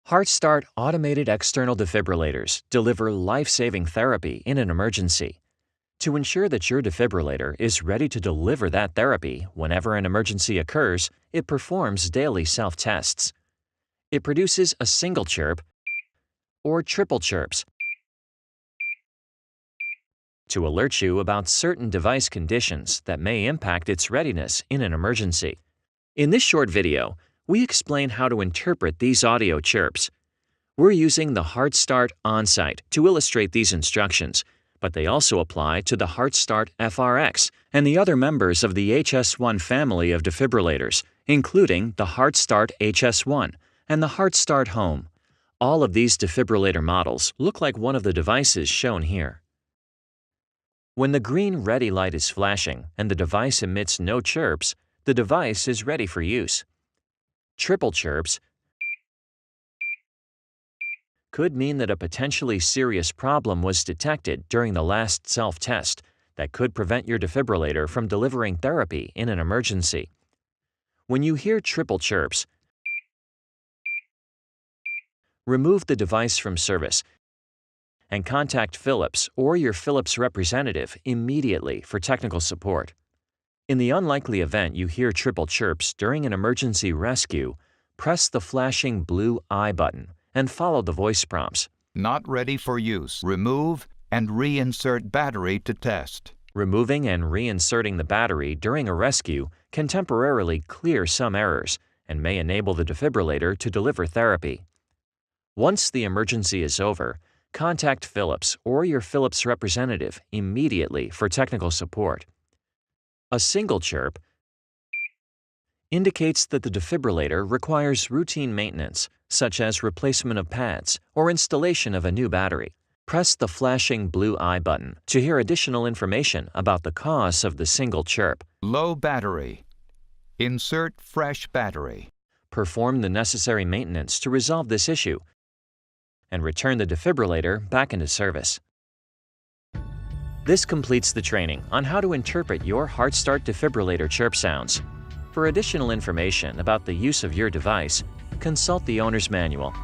Heart-start automated external defibrillators deliver life-saving therapy in an emergency. To ensure that your defibrillator is ready to deliver that therapy whenever an emergency occurs, it performs daily self-tests. It produces a single chirp or triple chirps to alert you about certain device conditions that may impact its readiness in an emergency. In this short video, we explain how to interpret these audio chirps. We're using the HeartStart OnSite to illustrate these instructions, but they also apply to the HeartStart FRX and the other members of the HS1 family of defibrillators, including the HeartStart HS1 and the HeartStart Home. All of these defibrillator models look like one of the devices shown here. When the green ready light is flashing and the device emits no chirps, the device is ready for use. Triple chirps could mean that a potentially serious problem was detected during the last self-test that could prevent your defibrillator from delivering therapy in an emergency. When you hear triple chirps, remove the device from service and contact Philips or your Philips representative immediately for technical support. In the unlikely event you hear triple chirps during an emergency rescue, press the flashing blue I button and follow the voice prompts. Not ready for use. Remove and reinsert battery to test. Removing and reinserting the battery during a rescue can temporarily clear some errors and may enable the defibrillator to deliver therapy. Once the emergency is over, contact Philips or your Philips representative immediately for technical support. A single chirp indicates that the defibrillator requires routine maintenance, such as replacement of pads or installation of a new battery. Press the flashing blue I button to hear additional information about the cause of the single chirp. Low battery. Insert fresh battery. Perform the necessary maintenance to resolve this issue and return the defibrillator back into service. This completes the training on how to interpret your HeartStart defibrillator chirp sounds. For additional information about the use of your device, consult the owner's manual